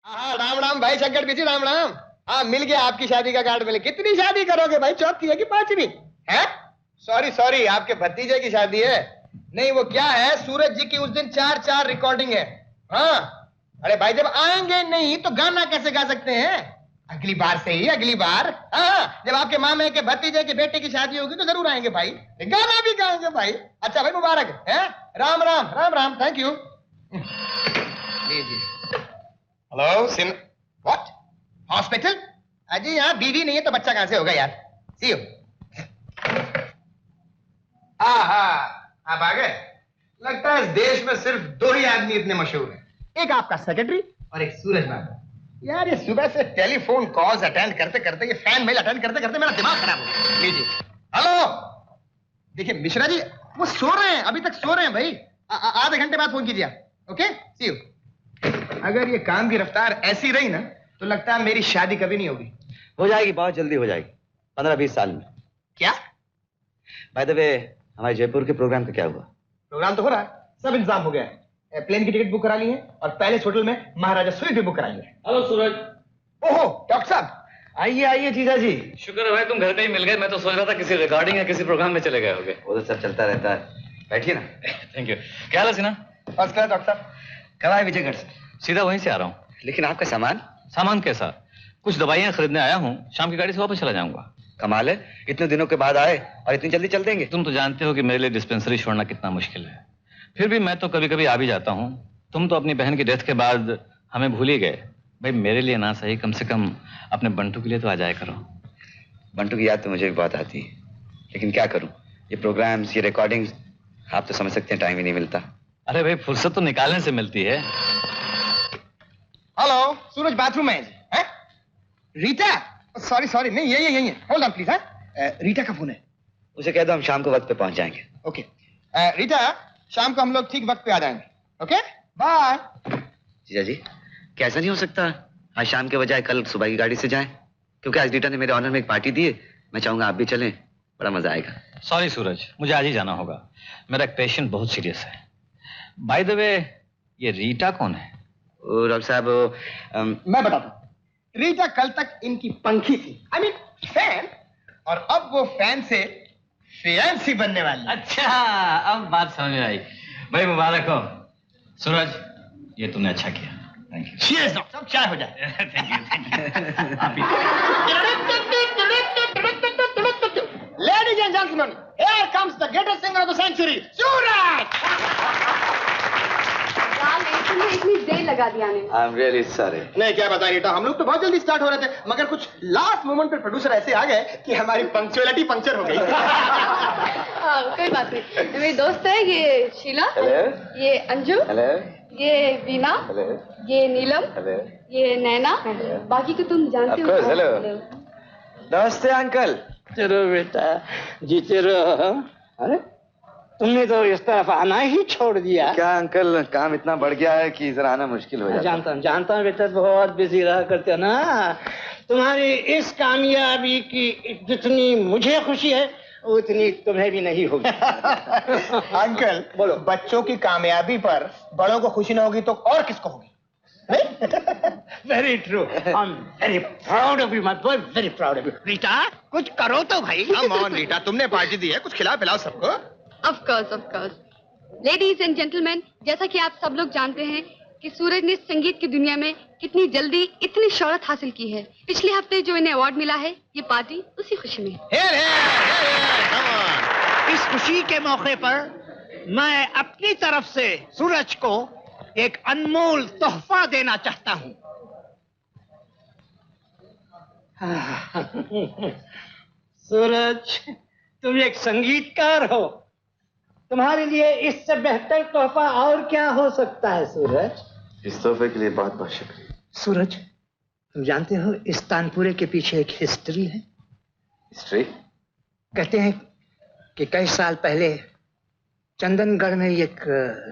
हाँ राम राम भाई शंकर पीछे राम राम। हाँ मिल गया, आपकी शादी का कार्ड मिले। कितनी शादी करोगे भाई, चौथी है कि पांचवी है? सॉरी सॉरी, आपके भतीजे की शादी है। नहीं वो क्या है, सूरज जी की उस दिन 4 रिकॉर्डिंग है। हाँ अरे भाई जब आएंगे नहीं तो गाना कैसे गा सकते हैं? अगली बार से ही, अगली बार। हाँ जब आपके मामे के भतीजे के बेटे की शादी होगी तो जरूर आएंगे भाई, गाना भी गाएंगे भाई। अच्छा भाई मुबारक है। Ram Ram Ram Ram, thank you. लीजिए। हेलो सिन व्हाट हॉस्पिटल? अजी यहाँ बीवी नहीं है तो बच्चा कहां से होगा यार। सी यू। आप आ गए। लगता है इस देश में सिर्फ 2 ही आदमी इतने मशहूर हैं, एक आपका सेक्रेटरी और एक सूरज नाथ। यार ये सुबह से टेलीफोन कॉल्स अटेंड करते करते, ये फैन मेल अटेंड करते करते मेरा दिमाग खराब हो गया। लीजिए। हेलो देखिए मिश्रा जी वो सो रहे हैं, अभी तक सो रहे हैं भाई। आधे घंटे बाद फोन कीजिए आप। Okay see you. अगर ये काम की रफ्तार ऐसी रही ना तो लगता है मेरी शादी कभी नहीं होगी। हो जाएगी, बहुत जल्दी हो जाएगी, 15-20 साल में। क्या? बाय द वे हमारे जयपुर के प्रोग्राम का क्या हुआ? प्रोग्राम तो हो रहा है, सब इंतजाम हो गया है। प्लेन की टिकट बुक करा ली है और पैलेस होटल में महाराजा स्वीट भी बुक कराई है। हेलो सूरज। ओहो डॉक्टर साहब। आइए आइए जीजा जी। शुक्र है भाई तुम घर पे ही मिल गए, मैं तो सोच रहा था किसी रिकॉर्डिंग या किसी प्रोग्राम में चले गए होगे। वो तो सब चलता रहता है, बैठिए ना। Thank you. क्या हाल है सिन्हा? फर्स्ट क्लास डॉक्टर साहब। कब आए विजयगढ़ से? सीधा वहीं से आ रहा हूँ। लेकिन आपका सामान? सामान कैसा? कुछ दवाइयाँ खरीदने आया हूँ, शाम की गाड़ी से वापस चला जाऊंगा। कमाल है, इतने दिनों के बाद आए और इतनी जल्दी चल देंगे? तुम तो जानते हो कि मेरे लिए डिस्पेंसरी छोड़ना कितना मुश्किल है, फिर भी मैं तो कभी कभी आ भी जाता हूँ। तुम तो अपनी बहन की डेथ के बाद हमें भूल ही गए। भाई मेरे लिए ना सही, कम से कम अपने बंटू के लिए तो आ जाया करो। बंटू की याद तो मुझे भी बहुत आती है, लेकिन क्या करूं, ये प्रोग्राम्स, ये रिकॉर्डिंग्स, आप तो समझ सकते हैं टाइम ही नहीं मिलता। अरे भाई फुर्सत तो निकालने से मिलती है। हेलो सूरज बाथरूम में है? रीटा? सॉरी सॉरी, नहीं यही है। Hold on please. रीटा का फोन है। उसे कह दो हम शाम को वक्त पे पहुंच जाएंगे। ओके रीटा, शाम को हम लोग ठीक वक्त पे आ जाएंगे। Okay bye. जीजा जी कैसा नहीं हो सकता, आज शाम के बजाय कल सुबह की गाड़ी से जाएं, क्योंकि आज रीटा ने मेरे ऑनर में एक पार्टी दी है। मैं चाहूंगा आप भी चलें, बड़ा मजा आएगा। सॉरी सूरज, मुझे आज ही जाना होगा, मेरा एक पेशेंट बहुत सीरियस है। बाय द वे ये रीटा कौन है? डॉक्टर साहब मैं बताता हूँ। रीटा कल तक इनकी पंखी थी, आई मीन फैन, और अब वो फैन से फियांसी बनने वाली। अच्छा अब बात समझ में आई। भाई मुबारक हो। सूरज ये तुमने अच्छा किया। Thank you. चीयर्स डॉक्टर साहब, चाय हो जाए। Ladies and gentlemen, here comes the greatest singer of the century, Suraj! तुमने इतनी देर लगा दी आने में। I am really sorry. नहीं क्या बताएं रीटा, हम लोग तो बहुत जल्दी स्टार्ट हो रहे थे, मगर कुछ लास्ट मोमेंट पे प्रोड्यूसर ऐसे आ गए कि हमारी पंक्चुअलिटी पंक्चर हो गई। कोई बात नहीं। मेरी दोस्त है ये शीला। हेलो। ये अंजू। हेलो। ये वीना। हेलो। ये नीलम। हेलो। ये नैना। बाकी तो तुम जानते हो। हेलो। नमस्ते अंकल। चलो बेटा जीते रहो। अरे तुमने तो इस तरफ आना ही छोड़ दिया। क्या अंकल, काम इतना बढ़ गया है कि इधर आना मुश्किल हो जाता है। जानता हूँ बेटा, बहुत बिजी रहा करते हो ना। तुम्हारी इस कामयाबी की जितनी मुझे खुशी है उतनी तुम्हें भी नहीं होगी। अंकल बोलो, बच्चों की कामयाबी पर बड़ों को खुशी ना होगी तो और किसको होगी? Very true. I am very proud of you my boy, very proud of you. Rita कुछ करो तो भाई। कम ऑन रीटा, तुमने पार्टी दी है, कुछ खिलाओ पिलाओ सबको। Of course. Ladies and gentleman, जैसा कि आप सब लोग जानते हैं कि सूरज ने संगीत की दुनिया में कितनी जल्दी इतनी शोहरत हासिल की है। पिछले हफ्ते जो इन्हें अवार्ड मिला है, ये पार्टी उसी खुशी में है। इस खुशी के मौके पर मैं अपनी तरफ से सूरज को एक अनमोल तोहफा देना चाहता हूं। सूरज तुम एक संगीतकार हो, तुम्हारे लिए इससे बेहतर तोहफा और क्या हो सकता है सूरज? इस तोहफे के लिए बहुत बहुत शुक्रिया। सूरज तुम जानते हो इस तानपुरे के पीछे एक हिस्ट्री है। हिस्ट्री? कहते हैं कि कई साल पहले चंदनगढ़ में एक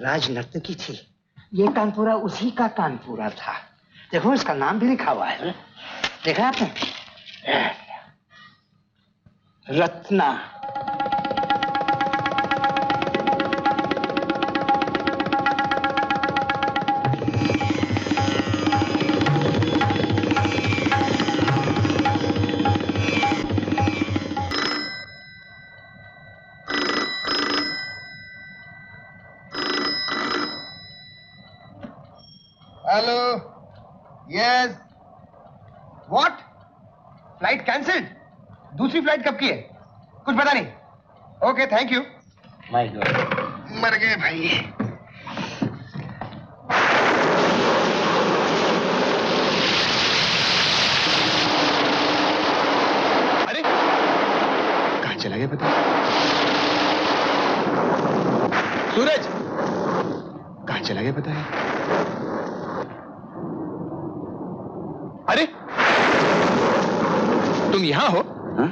राज नर्तकी थी। ये तानपुरा उसी का तानपुरा था। देखो इसका नाम भी लिखा हुआ है, देखा आपने? Ratna. Hello, yes, what? Flight cancelled? दूसरी फ्लाइट कब की है? कुछ पता नहीं। Okay, thank you. My God, मर गए भाई। अरे कहाँ चला गया पता? सूरज, कहाँ चला गया पता है? अरे तुम यहां हो? हाँ?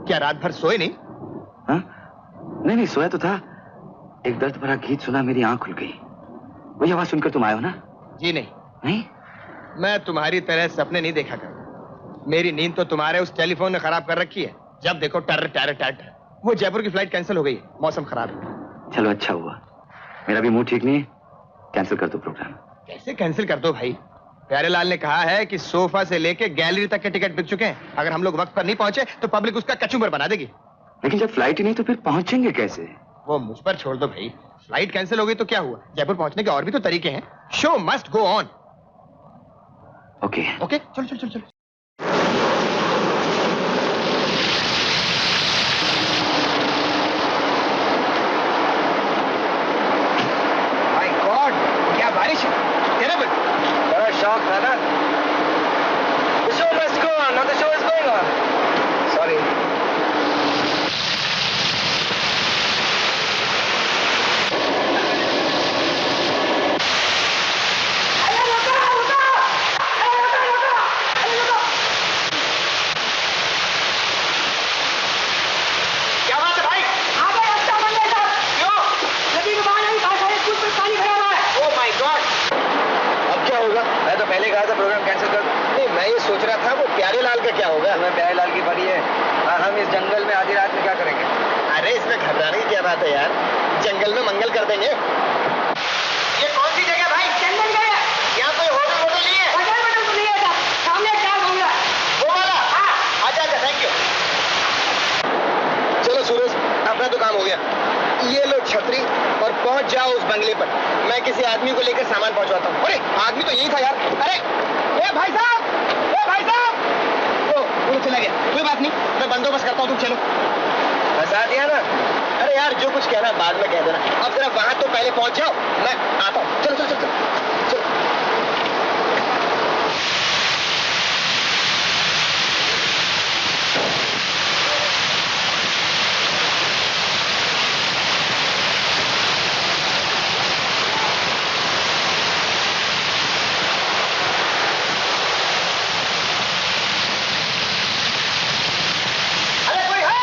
क्या रात भर सोए नहीं? हाँ? नहीं नहीं, सोया तो था। एक दर्द भरा गीत सुना, मेरी आंख खुल गई। वही आवाज सुनकर तुम आए हो ना? जी नहीं, नहीं? मैं तुम्हारी तरह सपने नहीं देखा करता। मेरी नींद तो तुम्हारे उस टेलीफोन ने खराब कर रखी है। जब देखो टर टर टर टर। वो जयपुर की फ्लाइट कैंसिल हो गई है, मौसम खराब है। चलो अच्छा हुआ, मेरा भी मूड ठीक नहीं है। कैंसिल कर दो प्रोग्राम। कैसे कैंसिल कर दो भाई? प्यारेलाल ने कहा है कि सोफा से लेके गैलरी तक के टिकट बिक चुके हैं। अगर हम लोग वक्त पर नहीं पहुंचे तो पब्लिक उसका कचूमर बना देगी। लेकिन जब फ्लाइट ही नहीं तो फिर पहुंचेंगे कैसे? वो मुझ पर छोड़ दो भाई। फ्लाइट कैंसिल हो गई तो क्या हुआ? जयपुर पहुंचने के और भी तो तरीके हैं। Show must go on. Okay. Okay, चलो चलो चलो चलो। माय गॉड, क्या बारिश है! टेरेबल। बड़ा शौक था ना? The show must go on, now the show is going on. Sorry. क्या बात है भाई? क्यों? Oh my God! अब क्या होगा? मैं तो पहले कहा था प्रोग्राम कैंसिल कर दो। नहीं, मैं ये सोच रहा था वो प्यारेलाल का क्या होगा। मैं प्यारेलाल की परी है और हम इस जंगल में आधी रात में क्या करेंगे? अरे इसमें घबराने की क्या बात है यार? जंगल में मंगल कर देंगे। ये कौन सी जगह भाई? यहाँ कोई होटल वोटल नहीं है? वो वाला? अच्छा अच्छा, थैंक यू। चलो सूरज, अपना तो काम हो गया। ये लो छतरी और पहुंच जाओ उस बंगले पर। मैं किसी आदमी को लेकर सामान पहुंचवाता हूँ। अरे आदमी तो यही था यार। अरे ए भाई साहब, ए भाई साहब! वो चला गया। कोई बात नहीं, मैं बंदोबस्त करता हूँ, तुम चलो। बता दिया ना? अरे यार, जो कुछ कहना बाद में कह देना। अब जरा वहां तो पहले पहुंच जाओ, मैं आता हूँ। चलो चलो चलो चलो चलो। अरे कोई है?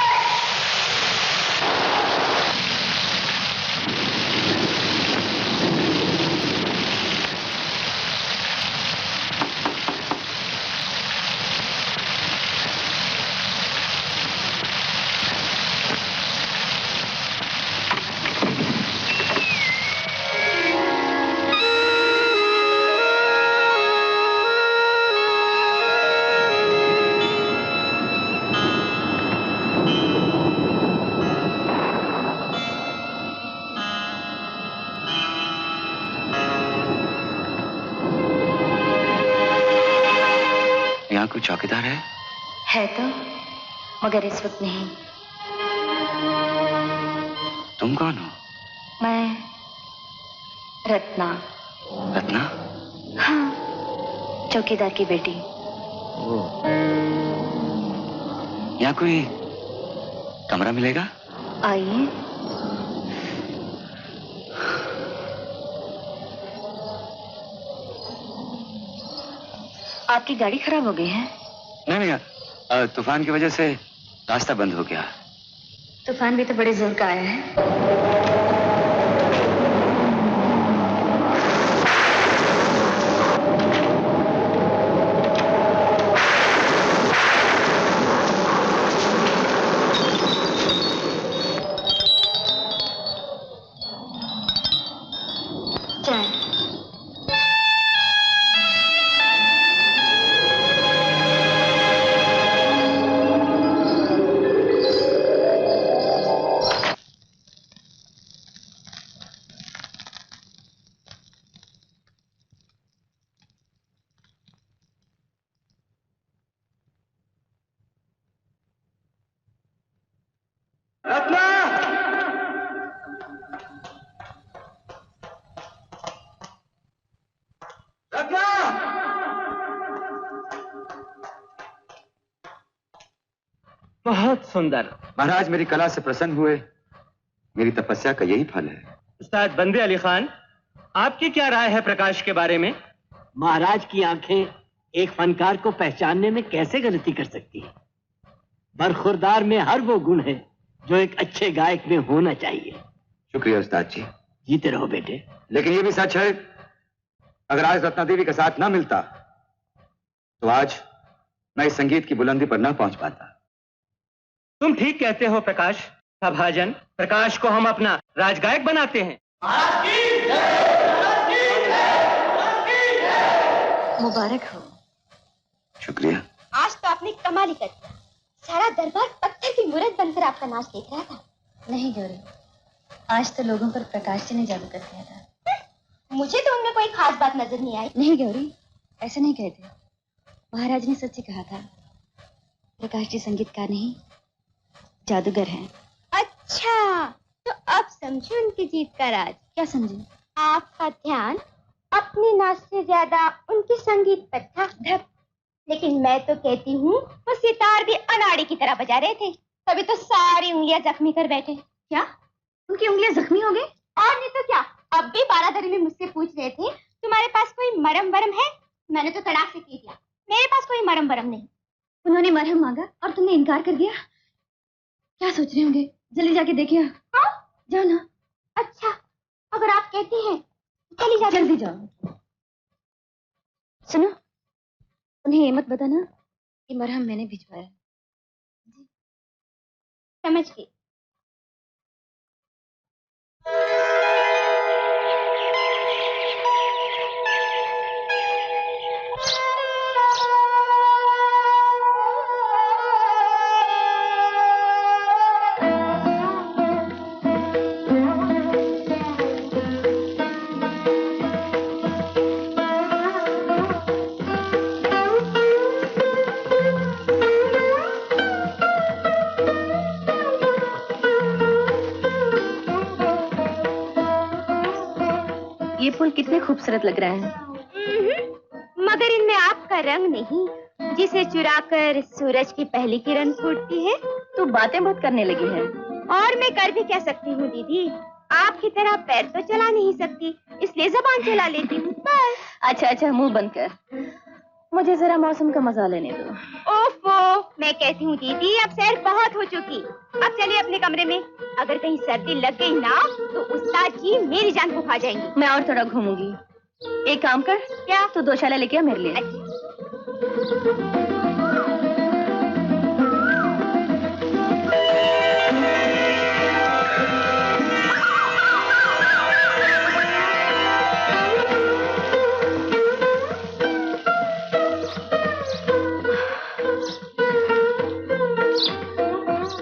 यहाँ कोई चौकीदार है? है तो, मगर इस वक्त नहीं। तुम कौन हो? मैं रत्ना। रत्ना? हाँ, चौकीदार की बेटी। यहाँ कोई कमरा मिलेगा? आइए। आपकी गाड़ी खराब हो गई है? नहीं नहीं, तूफान की वजह से रास्ता बंद हो गया। तूफान भी तो बड़े जोर का आया है। चाय। रत्ना! रत्ना! बहुत सुंदर। महाराज मेरी कला से प्रसन्न हुए, मेरी तपस्या का यही फल है। उस्ताद बंदे अली खान, आपकी क्या राय है प्रकाश के बारे में? महाराज की आंखें एक फनकार को पहचानने में कैसे गलती कर सकती है? बरखुरदार में हर वो गुण है जो एक अच्छे गायक में होना चाहिए। शुक्रिया उस्ताद जी। जीते रहो बेटे। लेकिन ये भी सच है, अगर आज रत्ना देवी का साथ ना मिलता तो आज मैं इस संगीत की बुलंदी पर ना पहुंच पाता। तुम ठीक कहते हो प्रकाश। भाजन, प्रकाश को हम अपना राजगायक बनाते हैं। मुबारक हो। शुक्रिया। आज तो आपने कमाल ही कर दिया। सारा दरबार पत्थर की मूर्त बनकर आपका नाच देख रहा था। नहीं गौरी, आज तो लोगों पर प्रकाश जी ने जादू कर दिया था। मुझे तो उनमें कोई खास बात नजर नहीं आई। नहीं गौरी, ऐसा नहीं कहते। महाराज ने सच ही कहा था, प्रकाश जी संगीतकार नहीं जादूगर हैं। अच्छा, तो अब समझे उनकी जीत का राज। क्या समझे? आपका ध्यान अपने नाच से ज्यादा उनके संगीत पर था। लेकिन मैं तो कहती हूँ वो सितार भी अनाड़ी की तरह बजा रहे थे, तभी तो सारी उंगलियां जख्मी कर बैठे। क्या उनकी उंगलियां जख्मी हो गई? और नहीं तो क्या। अब भी बारादरी में मुझसे पूछ रहे थे तुम्हारे पास कोई मरम वरम है। मैंने तो तड़ाक से कह दिया मेरे पास कोई मरम वरम नहीं। उन्होंने मरहम मांगा और तुमने इनकार कर दिया। क्या सोच रहे होंगे? जल्दी जाके देखिए। हाँ? जाओ ना। अच्छा, अगर आप कहती हैं चली जाती। जल्दी जाओ। सुनो, उन्हें ये मत बताना कि मरहम मैंने भिजवाया। समझ गई। ये फूल कितने खूबसूरत लग रहे हैं। मगर इनमें आपका रंग नहीं, जिसे चुराकर सूरज की पहली किरण फूटती है। तू बातें बहुत करने लगी है। और मैं कर भी क्या सकती हूँ दीदी, आपकी तरह पैर तो चला नहीं सकती, इसलिए जबान चला लेती हूँ बस। अच्छा अच्छा, मुंह बंद कर, मुझे जरा मौसम का मजा लेने दो। ओफो, मैं कहती हूँ दीदी अब सैर बहुत हो चुकी, अब चलिए अपने कमरे में। अगर कहीं सर्दी लग गई ना तो उस्ताद जी मेरी जान को खा जाएंगी। मैं और थोड़ा घूमूंगी। एक काम कर, क्या? तू 2 शाला लेके आ मेरे लिए।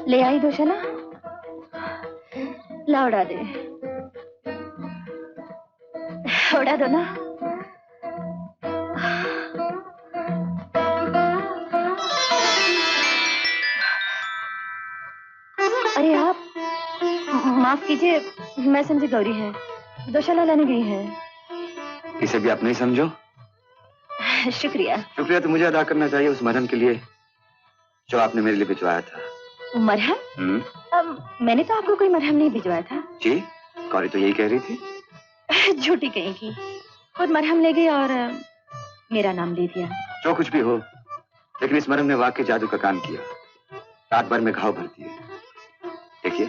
ले आई 2 शाला? ला उड़ा दे, उड़ा दो ना। अरे आप माफ कीजिए, मैं समझी गौरी है, 2 शाला लाने गई है। इसे भी आप नहीं समझो। शुक्रिया। शुक्रिया तो मुझे अदा करना चाहिए उस मरहम के लिए जो आपने मेरे लिए भिजवाया था। मरहम? मैंने तो आपको कोई मरहम नहीं भिजवाया था। जी, गौरी तो यही कह रही थी। झूठी कहीं की, खुद मरहम ले गई और मेरा नाम ले दिया। जो कुछ भी हो, लेकिन इस मरहम ने वाकई जादू का काम किया। रात भर में घाव भर दिए, देखिए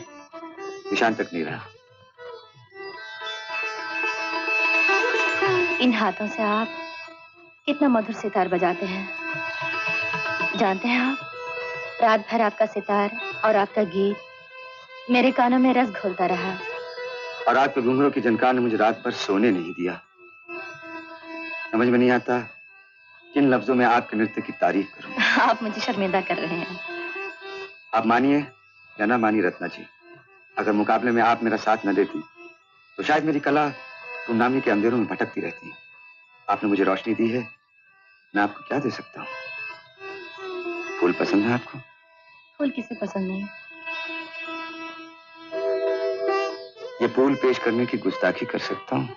निशान तक नहीं रहा। इन हाथों से आप कितना मधुर सितार बजाते हैं। जानते हैं आप, रात भर आपका सितार और आपका गीत मेरे कानों में रस घोलता रहा। और आपके घुंघरू की झनकार ने मुझे रात भर सोने नहीं दिया। समझ में नहीं आता किन लफ्जों में आपके नृत्य की तारीफ करूं। आप मुझे शर्मिंदा कर रहे हैं। आप मानिए या ना मानिए रत्ना जी, अगर मुकाबले में आप मेरा साथ न देती तो शायद मेरी कला गुमनामी के अंधेरों में भटकती रहती। आपने मुझे रोशनी दी है, मैं आपको क्या दे सकता हूँ? फूल पसंद है आपको? फूल किसे पसंद नहीं, ये फूल पेश करने की गुस्ताखी कर सकता हूँ?